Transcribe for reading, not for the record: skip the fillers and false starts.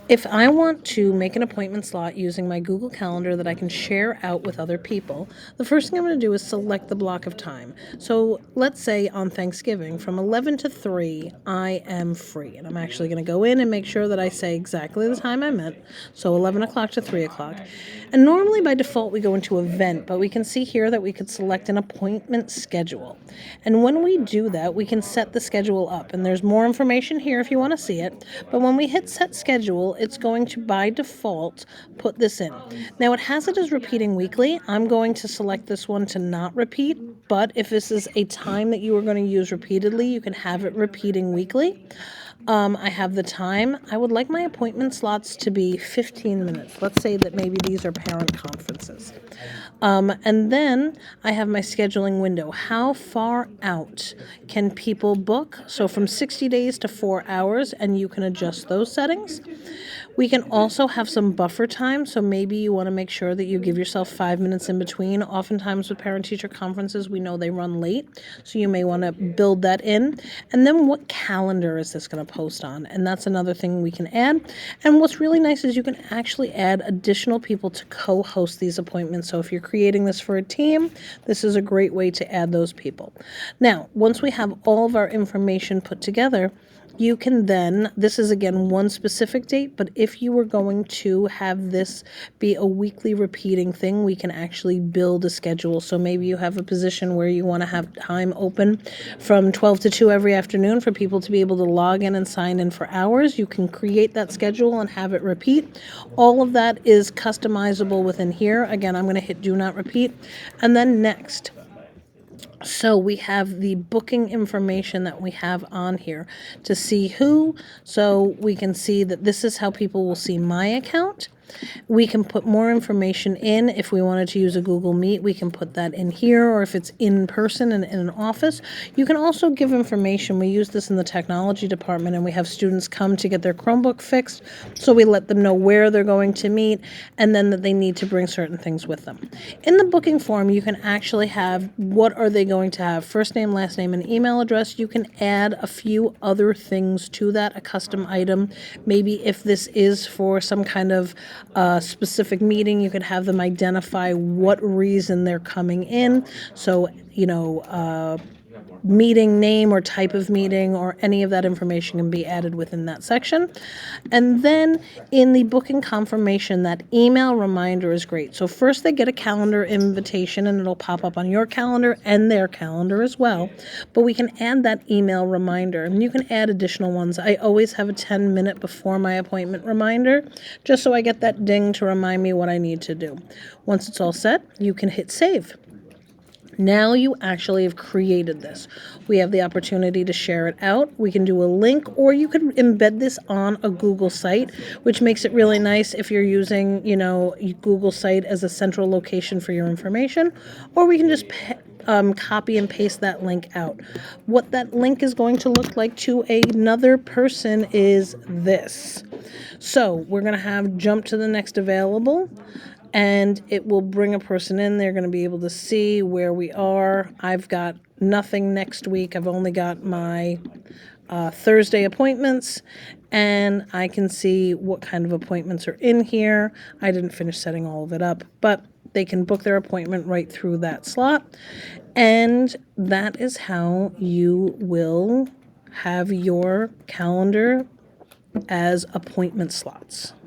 If I want to make an appointment slot using my Google Calendar that I can share out with other people, the first thing I'm going to do is select the block of time. So let's say on Thanksgiving from 11 to 3, I am free. And I'm actually going to go in and make sure that I say exactly the time I meant. So 11 o'clock to 3 o'clock. And normally by default we go into event, but we can see here that we could select an appointment schedule. And when we do that, we can set the schedule up. And there's more information here if you want to see it. But when we hit set schedule, it's going to by default put this in. Now it has it as repeating weekly. I'm going to select this one to not repeat, but if this is a time that you are going to use repeatedly, you can have it repeating weekly. I have the time. I would like my appointment slots to be 15 minutes. Let's say that maybe these are parent conferences. And then I have my scheduling window. How far out can people book? So from 60 days to 4 hours, and you can adjust those settings. We can also have some buffer time, so maybe you want to make sure that you give yourself 5 minutes in between. Oftentimes with parent-teacher conferences, we know they run late, so you may want to build that in. And then what calendar is this going to post on? And that's another thing we can add. And what's really nice is you can actually add additional people to co-host these appointments. So if you're creating this for a team, this is a great way to add those people. Now, once we have all of our information put together, you can then, this is again one specific date, but if you were going to have this be a weekly repeating thing, we can actually build a schedule. So maybe you have a position where you want to have time open from 12 to 2 every afternoon for people to be able to log in and sign in for hours. You can create that schedule and have it repeat. All of that is customizable within here. Again, I'm going to hit do not repeat. And then next. So we have the booking information that we have on here to see who. So we can see that this is how people will see my account. We can put more information in. If we wanted to use a Google Meet, we can put that in here, or if it's in person and in an office. You can also give information. We use this in the technology department, and we have students come to get their Chromebook fixed, so we let them know where they're going to meet and then that they need to bring certain things with them. In the booking form, you can actually have what are they going to have, first name, last name, and email address. You can add a few other things to that, a custom item. Maybe if this is for some kind of specific meeting, you could have them identify what reason they're coming in. So, meeting name or type of meeting or any of that information can be added within that section. And then in the booking confirmation, that email reminder is great. So first they get a calendar invitation and it'll pop up on your calendar and their calendar as well. But we can add that email reminder, and you can add additional ones. I always have a 10-minute before my appointment reminder, just so I get that ding to remind me what I need to do. Once it's all set, you can hit save. Now you actually have created this. We have the opportunity to share it out. We can do a link, or you could embed this on a Google site, which makes it really nice if you're using, Google site as a central location for your information, or we can just copy and paste that link out. What that link is going to look like to another person is this. So we're going to have jump to the next available, and it will bring a person in. They're going to be able to see where we are. I've got nothing next week. I've only got my Thursday appointments, and I can see what kind of appointments are in here. I didn't finish setting all of it up, but they can book their appointment right through that slot. And that is how you will have your calendar as appointment slots.